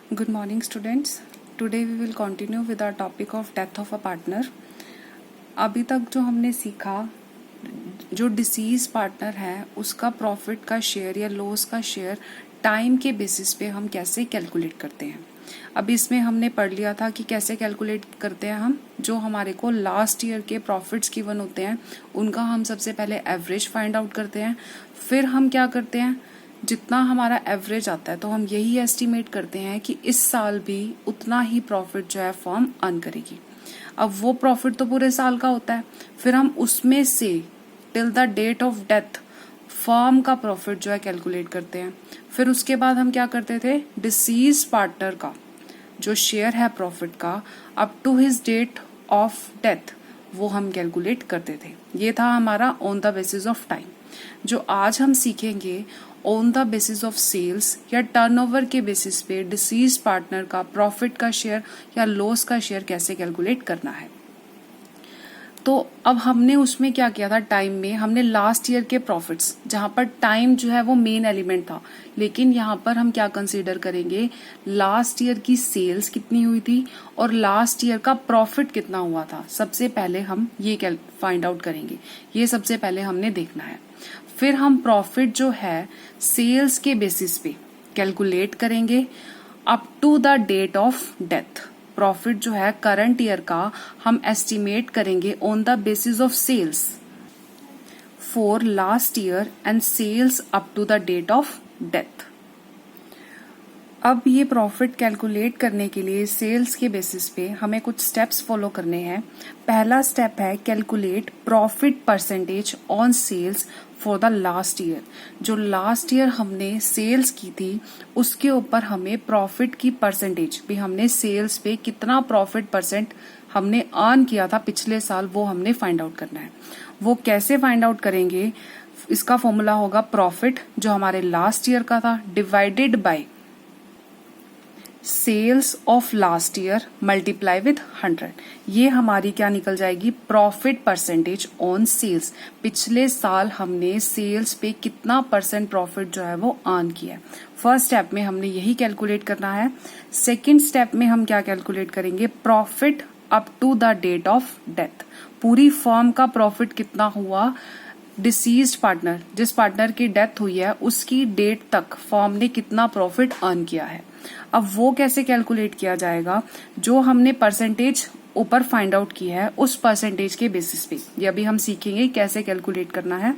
Good morning, students. Today we will continue with our topic of death of a partner. अभी तक जो हमने सीखा, जो डिसीज पार्टनर है उसका प्रॉफिट का शेयर या लॉस का शेयर टाइम के बेसिस पे हम कैसे कैलकुलेट करते हैं. अब इसमें हमने पढ़ लिया था कि कैसे कैलकुलेट करते हैं हम. जो हमारे को लास्ट ईयर के प्रॉफिट्स गिवन होते हैं उनका हम सबसे पहले एवरेज फाइंड आउट करते हैं. फिर हम क्या करते हैं, जितना हमारा एवरेज आता है तो हम यही एस्टिमेट करते हैं कि इस साल भी उतना ही प्रॉफिट जो है फर्म अर्न करेगी. अब वो प्रॉफिट तो पूरे साल का होता है, फिर हम उसमें से till the date of death firm का प्रॉफिट जो है कैलकुलेट करते हैं. फिर उसके बाद हम क्या करते थे, डिसीज पार्टनर का जो शेयर है प्रॉफिट का up to his date of death वो हम कैलकुलेट करते थे. ये था हमारा on the basis of time. जो आज हम सीखेंगे on the basis of sales या टर्नओवर के बेसिस पे डिसीज पार्टनर का प्रॉफिट का शेयर या लॉस का शेयर कैसे कैलकुलेट करना है. तो अब हमने उसमें क्या किया था, टाइम में हमने लास्ट ईयर के प्रॉफिट्स, जहां पर टाइम जो है वो मेन एलिमेंट था, लेकिन यहाँ पर हम क्या कंसीडर करेंगे, लास्ट ईयर की सेल्स कितनी हुई थी और लास्ट ईयर का प्रॉफिट कितना हुआ था. सबसे पहले हम ये फाइंड आउट करेंगे, ये सबसे पहले हमने देखना है. फिर हम प्रॉफिट जो है सेल्स के बेसिस पे कैलकुलेट करेंगे up to the date of death. Profit जो है करंट ईयर का हम एस्टिमेट करेंगे on the basis of sales for last year and sales up to the date of death. अब ये प्रॉफिट कैलकुलेट करने के लिए सेल्स के बेसिस पे हमें कुछ स्टेप्स फॉलो करने हैं. पहला स्टेप है calculate profit percentage on sales for the last year. जो लास्ट ईयर हमने सेल्स की थी उसके ऊपर हमें प्रॉफिट की परसेंटेज भी, हमने सेल्स पे कितना प्रॉफिट परसेंट हमने अर्न किया था पिछले साल, वो हमने फाइंड आउट करना है. वो कैसे फाइंड आउट करेंगे, इसका फॉर्मूला होगा प्रॉफिट जो हमारे लास्ट ईयर का था divided by sales of last year multiply with 100. ये हमारी क्या निकल जाएगी, प्रॉफिट परसेंटेज ऑन सेल्स. पिछले साल हमने सेल्स पे कितना परसेंट प्रॉफिट जो है वो अर्न किया है. फर्स्ट स्टेप में हमने यही कैलकुलेट करना है. सेकंड स्टेप में हम क्या कैलकुलेट करेंगे, profit up to the date of death. पूरी फर्म का प्रॉफिट कितना हुआ, डिसीज्ड पार्टनर, जिस पार्टनर की डेथ हुई है उसकी डेट तक फर्म ने कितना प्रॉफिट अर्न किया है. अब वो कैसे कैलकुलेट किया जाएगा, जो हमने परसेंटेज ऊपर फाइंड आउट की है उस परसेंटेज के बेसिस पे. ये अभी हम सीखेंगे कैसे कैलकुलेट करना है.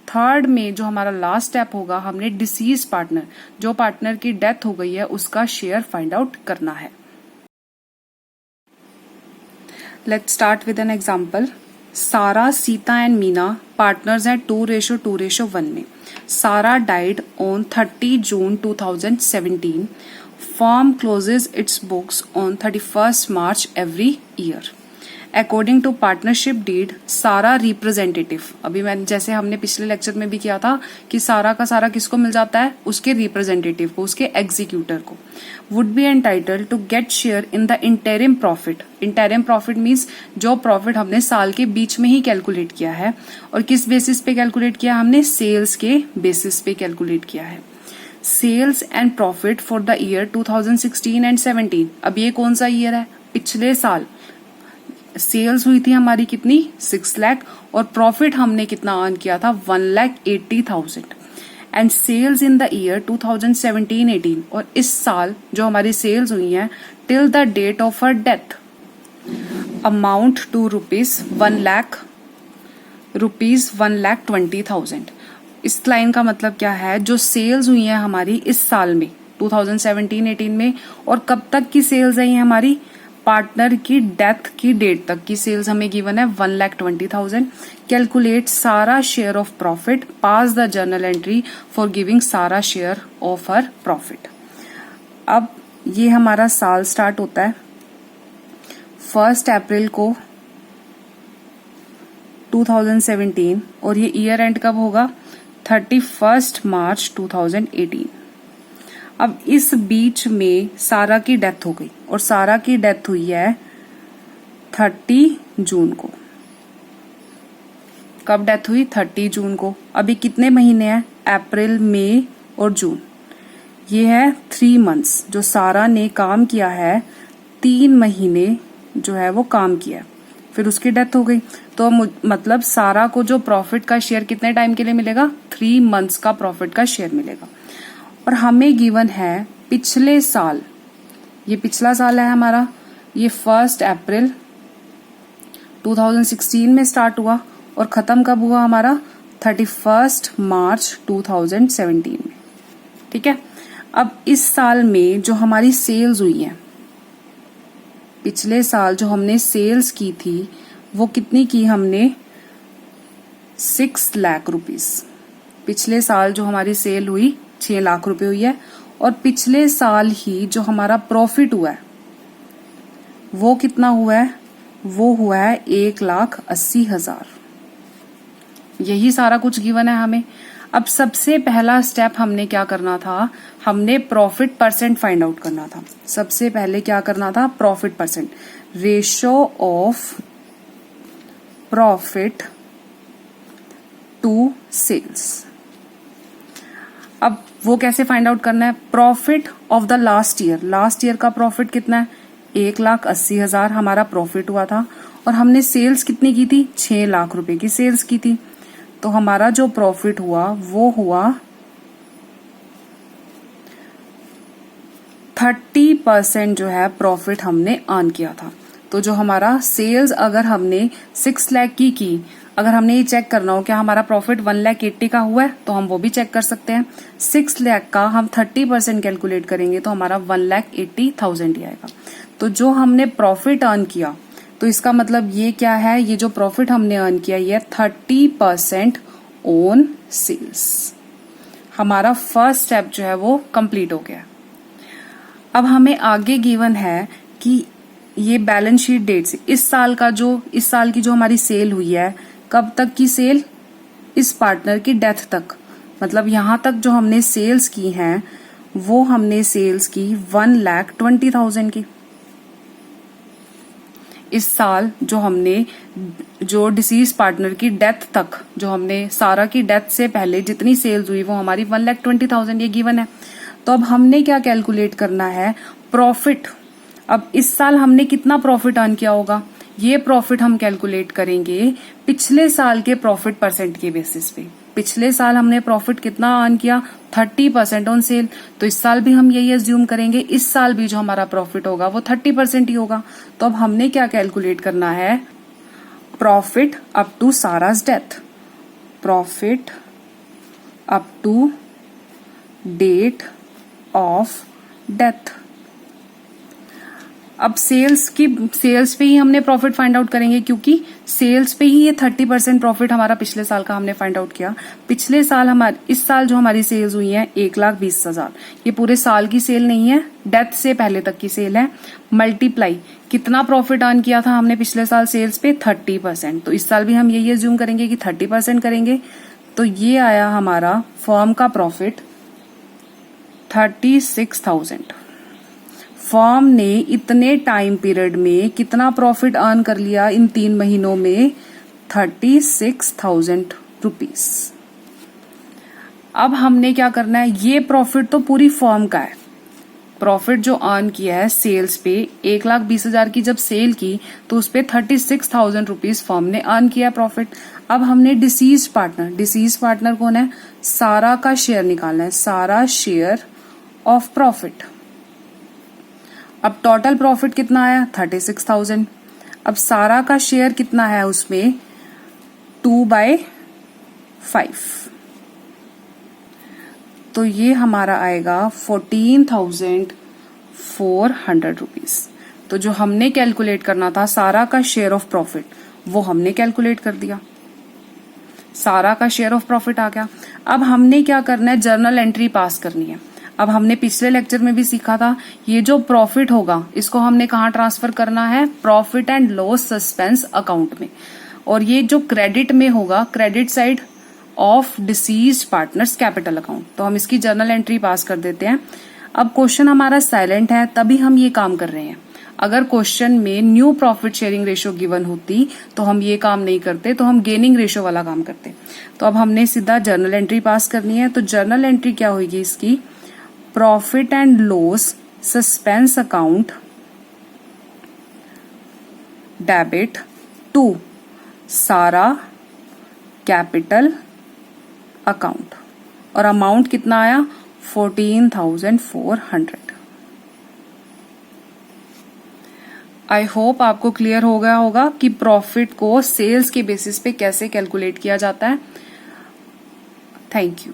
थर्ड में जो हमारा लास्ट स्टेप होगा, हमने डिसीज पार्टनर, जो पार्टनर की डेथ हो गई है उसका शेयर फाइंड आउट करना है. Let's start with an example. सारा, सीता एंड मीना पार्टनर्स हैं 2:1 में. सारा died on 30 June 2017. Firm closes its books on 31st March every year. According to partnership deed, सारा रिप्रेजेंटेटिव, अभी मैं जैसे हमने पिछले लेक्चर में भी किया था कि सारा का सारा किसको मिल जाता है, उसके रिप्रेजेंटेटिव को, उसके एग्जीक्यूटर को. Would be entitled to get share in the interim profit. Interim profit means जो प्रॉफिट हमने साल के बीच में ही कैलकुलेट किया है. और किस बेसिस पे कैलकुलेट किया, हमने सेल्स के बेसिस पे कैलकुलेट किया है. Sales and profit for the year 2016 and 17. अब ये कौन सा ईयर है, पिछले साल सेल्स हुई थी हमारी कितनी, 6 लाख, और प्रॉफिट हमने कितना अर्न किया था, 1,80,000. And sales in the year 2017-18, और इस साल जो हमारी सेल्स हुई हैं till the date of her death amount to ₹1,20,000. इस लाइन का मतलब क्या है, जो सेल्स हुई है हमारी इस साल में 2017-18 में, और कब तक की सेल्स आई है हमारी, पार्टनर की डेथ की डेट तक की सेल्स हमें गिवन है 1,20,000. कैलकुलेट सारा share of profit, pass the journal entry for giving सारा शेयर ऑफ हर प्रॉफिट. अब ये हमारा साल स्टार्ट होता है 1 अप्रैल को 2017, और ये ईयर एंड कब होगा, 31 मार्च 2018. अब इस बीच में सारा की डेथ हो गई, और सारा की डेथ हुई है 30 जून को. कब डेथ हुई, 30 जून को. अभी कितने महीने हैं, अप्रैल, मई और जून. ये है 3 मंथ्स जो सारा ने काम किया है, 3 महीने जो है वो काम किया, फिर उसकी डेथ हो गई। तो मतलब सारा को जो प्रॉफिट का शेयर कितने टाइम के लिए मिलेगा, 3 मंथ्स का प्रॉफिट का शेयर मिलेगा। और हमें गिवन है पिछले साल, ये पिछला साल है हमारा, ये 1 अप्रैल 2016 में स्टार्ट हुआ और खत्म कब हुआ हमारा, 31 मार्च 2017 में। ठीक है, अब इस साल में जो हमारी सेल्स हुई है, पिछले साल जो हमने सेल्स की थी वो कितनी की हमने, 6 लाख रुपीस। पिछले साल जो हमारी सेल हुई 6 लाख रुपए हुई है, और पिछले साल ही जो हमारा प्रॉफिट हुआ है वो कितना हुआ है, वो हुआ है 1,80,000। यही सारा कुछ गिवन है हमें। अब सबसे पहला स्टेप हमने क्या करना था, हमने प्रॉफिट परसेंट फाइंड आउट करना था। सबसे पहले क्या करना था, profit percent, ratio of profit to sales. अब वो कैसे फाइंड आउट करना है, profit of the last year. Last year का प्रॉफिट कितना है, 1,80,000 हमारा प्रॉफिट हुआ था, और हमने सेल्स कितनी की थी, 6 लाख रुपए की सेल्स की थी। तो हमारा जो प्रॉफिट हुआ वो हुआ 30% जो है प्रॉफिट हमने अर्न किया था। तो जो हमारा सेल्स अगर हमने 6 लाख की, अगर हमने ये चेक करना हो क्या हमारा प्रॉफिट 1,80,000 का हुआ है, तो हम वो भी चेक कर सकते हैं। 6 लाख का हम 30% कैलकुलेट करेंगे तो हमारा 1,80,000 ही आएगा। तो जो हमने प्रॉफिट अर्न किया, तो इसका मतलब ये क्या है, ये जो प्रॉफिट हमने अर्न किया ये 30% ऑन सेल्स। हमारा फर्स्ट स्टेप जो है वो कंप्लीट हो गया। अब हमें आगे गिवन है कि ये बैलेंस शीट डेट से इस साल की जो हमारी सेल हुई है, कब तक की सेल, इस पार्टनर की डेथ तक। मतलब यहां तक जो हमने सेल्स की हैं वो हमने सेल्स की 1,20,000 की। इस साल जो डिसीज पार्टनर की डेथ तक, जो हमने सारा की डेथ से पहले जितनी सेल्स हुई वो हमारी 1,20,000 ये गिवन है। तो अब हमने क्या कैलकुलेट करना है, प्रॉफिट। अब इस साल हमने कितना प्रॉफिट अर्न किया होगा, ये प्रॉफिट हम कैलकुलेट करेंगे पिछले साल के प्रॉफिट परसेंट के बेसिस पे। पिछले साल हमने प्रॉफिट कितना अर्न किया, 30% ऑन सेल। तो इस साल भी हम यही अज्यूम करेंगे, इस साल भी जो हमारा प्रॉफिट होगा वो 30% ही होगा। तो अब हमने क्या कैलकुलेट करना है, प्रॉफिट अप टू साराज death, profit up to date of death. अब सेल्स पे ही हमने प्रॉफिट फाइंड आउट करेंगे, क्योंकि सेल्स पे ही ये 30% प्रॉफिट हमारा पिछले साल का हमने फाइंड आउट किया। पिछले साल इस साल जो हमारी सेल्स हुई है 1,20,000, ये पूरे साल की सेल नहीं है, डेथ से पहले तक की सेल है। मल्टीप्लाई कितना प्रॉफिट अर्न किया था हमने पिछले साल सेल्स पे, 30%। तो इस साल भी हम यही अज्यूम करेंगे कि 30% करेंगे। तो ये आया हमारा फर्म का प्रॉफिट 36,000। फर्म ने इतने टाइम पीरियड में कितना प्रॉफिट अर्न कर लिया, इन 3 महीनों में 36,000 रुपीस। अब हमने क्या करना है, ये प्रॉफिट तो पूरी फर्म का है। प्रॉफिट जो अर्न किया है सेल्स पे, 1,20,000 की जब सेल की तो उस पे 36,000 रुपीज फर्म ने अर्न किया प्रॉफिट। अब हमने डिसीज पार्टनर कौन है, सारा का शेयर निकालना है, सारा शेयर ऑफ प्रॉफिट। अब टोटल प्रॉफिट कितना आया, 36,000। अब सारा का शेयर कितना है उसमें, 2/5। तो ये हमारा आएगा 14,400 रुपीज। तो जो हमने कैलकुलेट करना था सारा का शेयर ऑफ प्रॉफिट, वो हमने कैलकुलेट कर दिया, सारा का शेयर ऑफ प्रॉफिट आ गया। अब हमने क्या करना है, जर्नल एंट्री पास करनी है। अब हमने पिछले लेक्चर में भी सीखा था, ये जो प्रॉफिट होगा इसको हमने कहाँ ट्रांसफर करना है, profit and loss suspense account में। और ये जो क्रेडिट में होगा, credit side of disease partners capital account. तो हम इसकी जर्नल एंट्री पास कर देते हैं। अब क्वेश्चन हमारा साइलेंट है तभी हम ये काम कर रहे हैं। अगर क्वेश्चन में new profit sharing ratio given होती तो हम ये काम नहीं करते, तो हम गेनिंग रेशियो वाला काम करते। तो अब हमने सीधा जर्नल एंट्री पास करनी है। तो जर्नल एंट्री क्या होगी इसकी, profit and loss suspense account debit to Sara capital account, और अमाउंट कितना आया 14,400। आई होप आपको क्लियर हो गया होगा कि प्रॉफिट को सेल्स के बेसिस पे कैसे कैलकुलेट किया जाता है। Thank you.